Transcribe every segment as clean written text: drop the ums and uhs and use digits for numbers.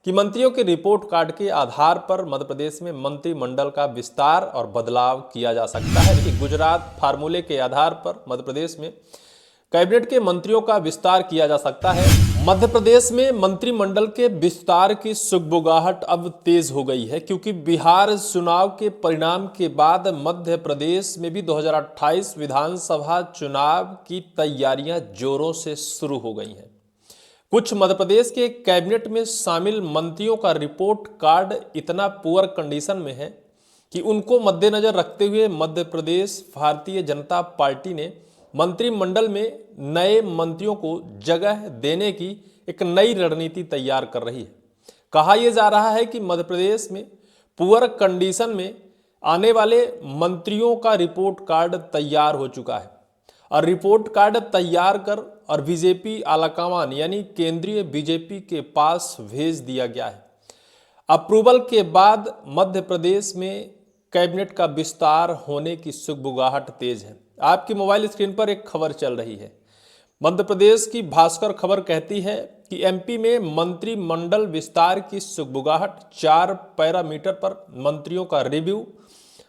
कि मंत्रियों के रिपोर्ट कार्ड के आधार पर मध्य प्रदेश में मंत्रिमंडल का विस्तार और बदलाव किया जा सकता है। कि गुजरात फार्मूले के आधार पर मध्य प्रदेश में कैबिनेट के मंत्रियों का विस्तार किया जा सकता है। मध्य प्रदेश में मंत्रिमंडल के विस्तार की सुगबुगाहट अब तेज हो गई है, क्योंकि बिहार चुनाव के परिणाम के बाद मध्य प्रदेश में भी 2028 विधानसभा चुनाव की तैयारियां जोरों से शुरू हो गई हैं। कुछ मध्य प्रदेश के कैबिनेट में शामिल मंत्रियों का रिपोर्ट कार्ड इतना पुअर कंडीशन में है कि उनको मद्देनजर रखते हुए मध्य प्रदेश भारतीय जनता पार्टी ने मंत्रिमंडल में नए मंत्रियों को जगह देने की एक नई रणनीति तैयार कर रही है। कहा यह जा रहा है कि मध्य प्रदेश में पुअर कंडीशन में आने वाले मंत्रियों का रिपोर्ट कार्ड तैयार हो चुका है और रिपोर्ट कार्ड तैयार कर और बीजेपी आलाकमान यानी केंद्रीय बीजेपी के पास भेज दिया गया है। अप्रूवल के बाद मध्य प्रदेश में कैबिनेट का विस्तार होने की सुगबुगाहट तेज है। आपकी मोबाइल स्क्रीन पर एक खबर चल रही है। मध्य प्रदेश की भास्कर खबर कहती है कि एमपी में मंत्रिमंडल विस्तार की सुगबुगाहट, 4 पैरामीटर पर मंत्रियों का रिव्यू,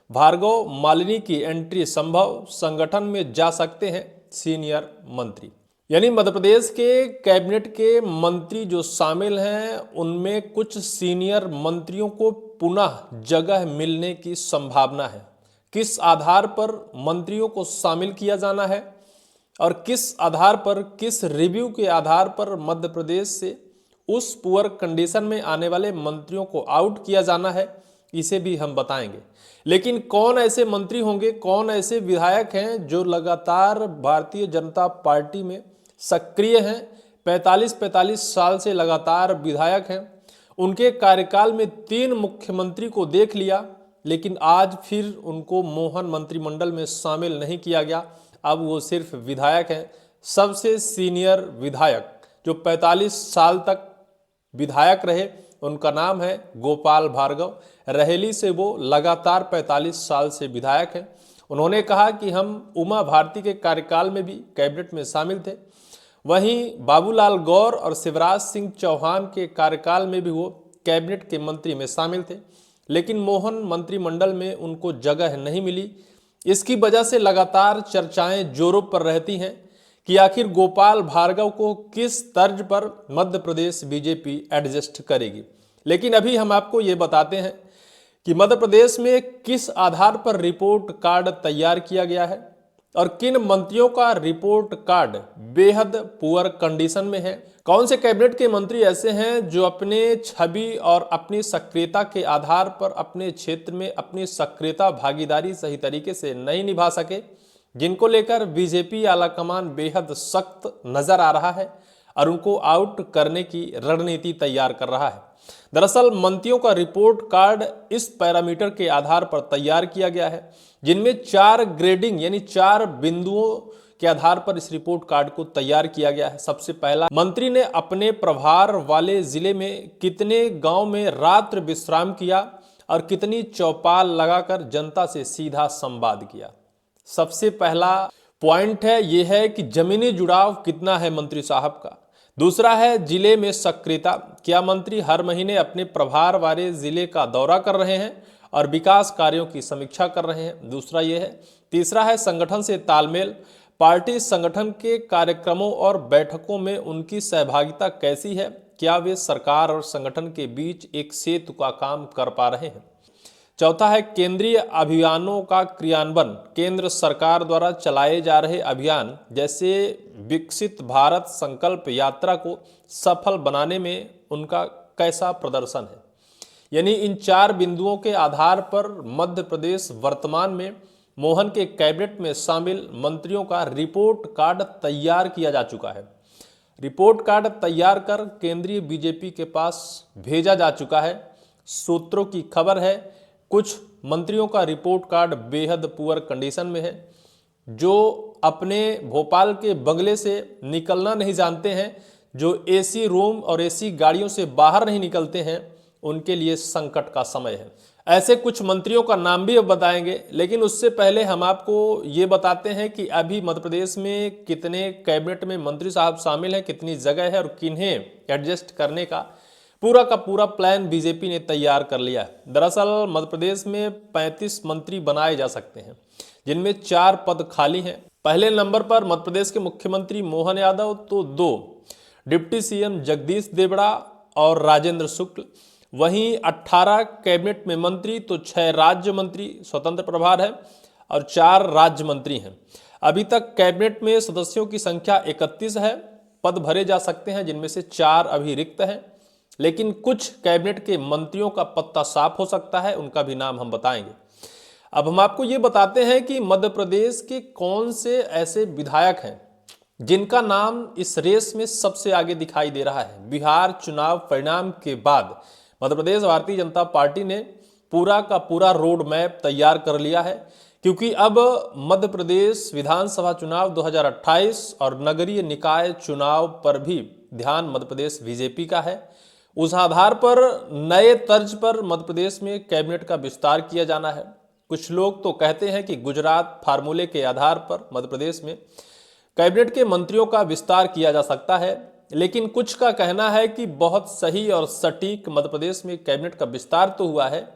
भार्गव मालिनी की एंट्री संभव, संगठन में जा सकते हैं सीनियर मंत्री। यानी मध्य प्रदेश के कैबिनेट के मंत्री जो शामिल हैं उनमें कुछ सीनियर मंत्रियों को पुनः जगह मिलने की संभावना है। किस आधार पर मंत्रियों को शामिल किया जाना है और किस आधार पर, किस रिव्यू के आधार पर मध्य प्रदेश से उस पुअर कंडीशन में आने वाले मंत्रियों को आउट किया जाना है, इसे भी हम बताएंगे। लेकिन कौन ऐसे मंत्री होंगे, कौन ऐसे विधायक हैं जो लगातार भारतीय जनता पार्टी में सक्रिय हैं, 45 साल से लगातार विधायक हैं, उनके कार्यकाल में 3 मुख्यमंत्री को देख लिया, लेकिन आज फिर उनको मोहन मंत्रिमंडल में शामिल नहीं किया गया। अब वो सिर्फ विधायक हैं। सबसे सीनियर विधायक जो 45 साल तक विधायक रहे, उनका नाम है गोपाल भार्गव। रहेली से वो लगातार 45 साल से विधायक हैं। उन्होंने कहा कि हम उमा भारती के कार्यकाल में भी कैबिनेट में शामिल थे। वहीं बाबूलाल गौर और शिवराज सिंह चौहान के कार्यकाल में भी वो कैबिनेट के मंत्री में शामिल थे, लेकिन मोहन मंत्रिमंडल में उनको जगह नहीं मिली। इसकी वजह से लगातार चर्चाएं जोरों पर रहती हैं कि आखिर गोपाल भार्गव को किस तर्ज पर मध्य प्रदेश बीजेपी एडजस्ट करेगी। लेकिन अभी हम आपको ये बताते हैं कि मध्य प्रदेश में किस आधार पर रिपोर्ट कार्ड तैयार किया गया है और किन मंत्रियों का रिपोर्ट कार्ड बेहद पुअर कंडीशन में है। कौन से कैबिनेट के मंत्री ऐसे हैं जो अपने छवि और अपनी सक्रियता के आधार पर अपने क्षेत्र में अपनी सक्रियता भागीदारी सही तरीके से नहीं निभा सके, जिनको लेकर बीजेपी आलाकमान बेहद सख्त नजर आ रहा है और उनको आउट करने की रणनीति तैयार कर रहा है। दरअसल मंत्रियों का रिपोर्ट कार्ड इस पैरामीटर के आधार पर तैयार किया गया है, जिनमें 4 ग्रेडिंग यानी 4 बिंदुओं के आधार पर इस रिपोर्ट कार्ड को तैयार किया गया है। सबसे पहला, मंत्री ने अपने प्रभार वाले जिले में कितने गांव में रात्रि विश्राम किया और कितनी चौपाल लगाकर जनता से सीधा संवाद किया। सबसे पहला पॉइंट है ये है कि जमीनी जुड़ाव कितना है मंत्री साहब का। दूसरा है जिले में सक्रियता, क्या मंत्री हर महीने अपने प्रभार वाले जिले का दौरा कर रहे हैं और विकास कार्यों की समीक्षा कर रहे हैं। दूसरा ये है। तीसरा है संगठन से तालमेल, पार्टी संगठन के कार्यक्रमों और बैठकों में उनकी सहभागिता कैसी है, क्या वे सरकार और संगठन के बीच एक सेतु का काम कर पा रहे हैं। चौथा है केंद्रीय अभियानों का क्रियान्वयन, केंद्र सरकार द्वारा चलाए जा रहे अभियान जैसे विकसित भारत संकल्प यात्रा को सफल बनाने में उनका कैसा प्रदर्शन है। यानी इन 4 बिंदुओं के आधार पर मध्य प्रदेश वर्तमान में मोहन के कैबिनेट में शामिल मंत्रियों का रिपोर्ट कार्ड तैयार किया जा चुका है। रिपोर्ट कार्ड तैयार कर केंद्रीय बीजेपी के पास भेजा जा चुका है। सूत्रों की खबर है कुछ मंत्रियों का रिपोर्ट कार्ड बेहद पुअर कंडीशन में है, जो अपने भोपाल के बंगले से निकलना नहीं जानते हैं, जो एसी रूम और एसी गाड़ियों से बाहर नहीं निकलते हैं, उनके लिए संकट का समय है। ऐसे कुछ मंत्रियों का नाम भी अब बताएंगे, लेकिन उससे पहले हम आपको ये बताते हैं कि अभी मध्य प्रदेश में कितने कैबिनेट में मंत्री साहब शामिल हैं, कितनी जगह है और किन्हें एडजस्ट करने का पूरा का पूरा प्लान बीजेपी ने तैयार कर लिया है। दरअसल मध्य प्रदेश में 35 मंत्री बनाए जा सकते हैं, जिनमें 4 पद खाली हैं। पहले नंबर पर मध्य प्रदेश के मुख्यमंत्री मोहन यादव, तो 2 डिप्टी सीएम जगदीश देवड़ा और राजेंद्र शुक्ल। वहीं 18 कैबिनेट में मंत्री, तो 6 राज्य मंत्री स्वतंत्र प्रभार है और 4 राज्य मंत्री हैं। अभी तक कैबिनेट में सदस्यों की संख्या 31 है। पद भरे जा सकते हैं, जिनमें से 4 अभी रिक्त हैं, लेकिन कुछ कैबिनेट के मंत्रियों का पत्ता साफ हो सकता है, उनका भी नाम हम बताएंगे। अब हम आपको ये बताते हैं कि मध्य प्रदेश के कौन से ऐसे विधायक हैं जिनका नाम इस रेस में सबसे आगे दिखाई दे रहा है। बिहार चुनाव परिणाम के बाद मध्य प्रदेश भारतीय जनता पार्टी ने पूरा का पूरा रोड मैप तैयार कर लिया है, क्योंकि अब मध्य प्रदेश विधानसभा चुनाव 2028 और नगरीय निकाय चुनाव पर भी ध्यान मध्य प्रदेश बीजेपी का है। उस आधार पर नए तर्ज पर मध्य प्रदेश में कैबिनेट का विस्तार किया जाना है। कुछ लोग तो कहते हैं कि गुजरात फार्मूले के आधार पर मध्य प्रदेश में कैबिनेट के मंत्रियों का विस्तार किया जा सकता है, लेकिन कुछ का कहना है कि बहुत सही और सटीक मध्य प्रदेश में कैबिनेट का विस्तार तो हुआ है,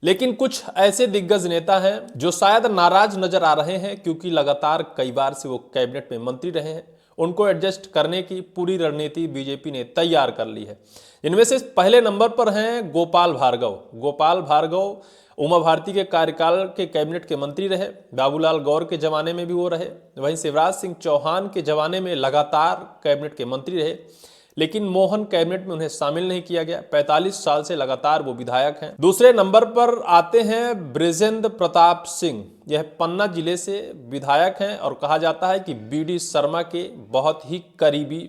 लेकिन कुछ ऐसे दिग्गज नेता हैं जो शायद नाराज नजर आ रहे हैं, क्योंकि लगातार कई बार से वो कैबिनेट में मंत्री रहे हैं। उनको एडजस्ट करने की पूरी रणनीति बीजेपी ने तैयार कर ली है। इनमें से पहले नंबर पर हैं गोपाल भार्गव। गोपाल भार्गव उमा भारती के कार्यकाल के कैबिनेट के मंत्री रहे, बाबूलाल गौर के जमाने में भी वो रहे। वहीं शिवराज सिंह चौहान के जमाने में लगातार कैबिनेट के मंत्री रहे, लेकिन मोहन कैबिनेट में उन्हें शामिल नहीं किया गया। 45 साल से लगातार वो विधायक हैं। दूसरे नंबर पर आते हैं बृजेंद्र प्रताप सिंह। यह पन्ना जिले से विधायक हैं और कहा जाता है कि बीडी शर्मा के बहुत ही करीबी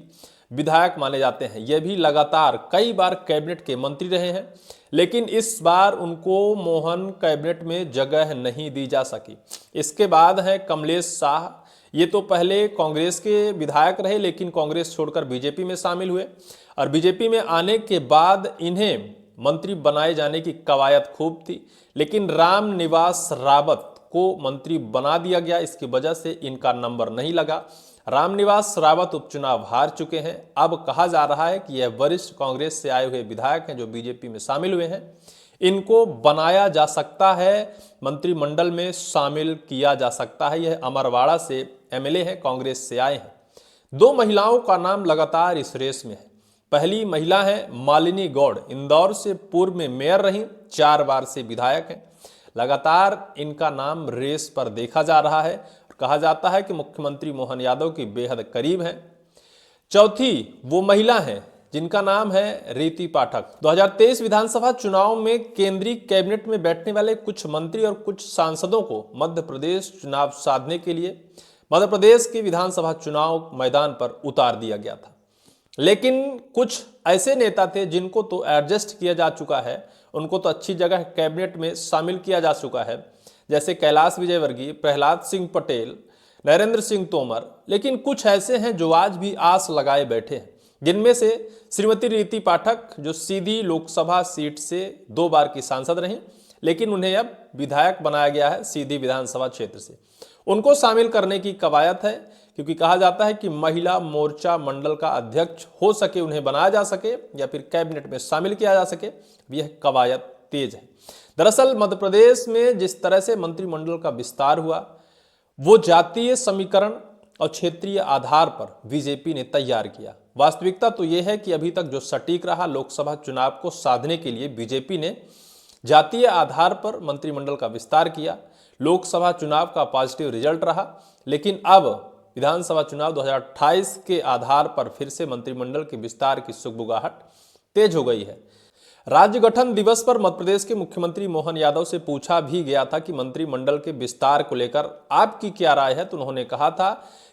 विधायक माने जाते हैं। यह भी लगातार कई बार कैबिनेट के मंत्री रहे हैं, लेकिन इस बार उनको मोहन कैबिनेट में जगह नहीं दी जा सकी। इसके बाद है कमलेश शाह। ये तो पहले कांग्रेस के विधायक रहे, लेकिन कांग्रेस छोड़कर बीजेपी में शामिल हुए और बीजेपी में आने के बाद इन्हें मंत्री बनाए जाने की कवायद खूब थी, लेकिन रामनिवास रावत को मंत्री बना दिया गया। इसकी वजह से इनका नंबर नहीं लगा। रामनिवास रावत उपचुनाव हार चुके हैं। अब कहा जा रहा है कि यह वरिष्ठ कांग्रेस से आए हुए विधायक हैं जो बीजेपी में शामिल हुए हैं। इनको बनाया जा सकता है, मंत्रिमंडल में शामिल किया जा सकता है। यह अमरवाड़ा से एमएलए हैं, कांग्रेस से आए हैं। 2 महिलाओं का नाम लगातार इस रेस में है। पहली महिला है मालिनी गौड़, इंदौर से पूर्व में मेयर रही, 4 बार से विधायक हैं। लगातार इनका नाम रेस पर देखा जा रहा है। कहा जाता है कि मुख्यमंत्री मोहन यादव की बेहद करीब हैं। चौथी वो महिला हैं जिनका नाम है रीति पाठक। 2023 विधानसभा चुनाव में केंद्रीय कैबिनेट में बैठने वाले कुछ मंत्री और कुछ सांसदों को मध्य प्रदेश चुनाव साधने के लिए मध्य प्रदेश के विधानसभा चुनाव मैदान पर उतार दिया गया था, लेकिन कुछ ऐसे नेता थे जिनको तो एडजस्ट किया जा चुका है, उनको तो अच्छी जगह कैबिनेट में शामिल किया जा चुका है, जैसे कैलाश विजयवर्गीय, प्रहलाद सिंह पटेल, नरेंद्र सिंह तोमर। लेकिन कुछ ऐसे हैं जो आज भी आस लगाए बैठे हैं, जिनमें से श्रीमती रीति पाठक, जो सीधी लोकसभा सीट से 2 बार की सांसद रहीं, लेकिन उन्हें अब विधायक बनाया गया है सीधी विधानसभा क्षेत्र से। उनको शामिल करने की कवायद है, क्योंकि कहा जाता है कि महिला मोर्चा मंडल का अध्यक्ष हो सके, उन्हें बनाया जा सके या फिर कैबिनेट में शामिल किया जा सके, यह कवायद तेज है। दरअसल मध्य प्रदेश में जिस तरह से मंत्रिमंडल का विस्तार हुआ, वो जातीय समीकरण और क्षेत्रीय आधार पर बीजेपी ने तैयार किया। वास्तविकता तो यह है कि अभी तक जो सटीक रहा, लोकसभा चुनाव को साधने के लिए बीजेपी ने जातीय आधार पर मंत्रिमंडल का विस्तार किया। लोकसभा चुनाव का पॉजिटिव रिजल्ट रहा, लेकिन अब विधानसभा चुनाव 2028 के आधार पर फिर से मंत्रिमंडल के विस्तार की सुगबुगाहट तेज हो गई है। राज्य गठन दिवस पर मध्य प्रदेश के मुख्यमंत्री मोहन यादव से पूछा भी गया था कि मंत्रिमंडल के विस्तार को लेकर आपकी क्या राय है, तो उन्होंने कहा था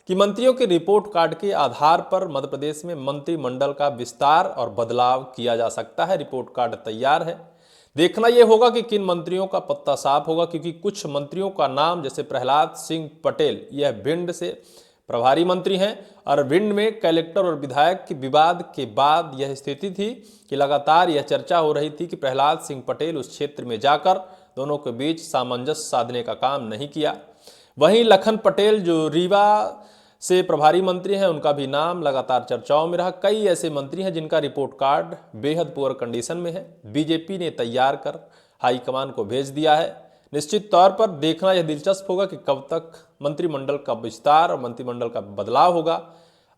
कि मंत्रियों के रिपोर्ट कार्ड के आधार पर मध्य प्रदेश में मंत्रिमंडल का विस्तार और बदलाव किया जा सकता है। रिपोर्ट कार्ड तैयार है, देखना यह होगा कि किन मंत्रियों का पत्ता साफ होगा, क्योंकि कुछ मंत्रियों का नाम, जैसे प्रहलाद सिंह पटेल, यह भिंड से प्रभारी मंत्री हैं और भिंड में कलेक्टर और विधायक के विवाद के बाद यह स्थिति थी कि लगातार यह चर्चा हो रही थी कि प्रहलाद सिंह पटेल उस क्षेत्र में जाकर दोनों के बीच सामंजस्य साधने का काम नहीं किया। वहीं लखन पटेल, जो रीवा से प्रभारी मंत्री हैं उनका भी नाम लगातार चर्चाओं में रहा। कई ऐसे मंत्री हैं जिनका रिपोर्ट कार्ड बेहद पुअर कंडीशन में है, बीजेपी ने तैयार कर हाईकमान को भेज दिया है। निश्चित तौर पर देखना यह दिलचस्प होगा कि कब तक मंत्रिमंडल का विस्तार और मंत्रिमंडल का बदलाव होगा।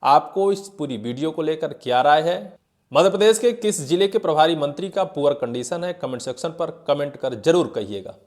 आपको इस पूरी वीडियो को लेकर क्या राय है? मध्य प्रदेश के किस जिले के प्रभारी मंत्री का पुअर कंडीशन है? कमेंट सेक्शन पर कमेंट कर जरूर कहिएगा।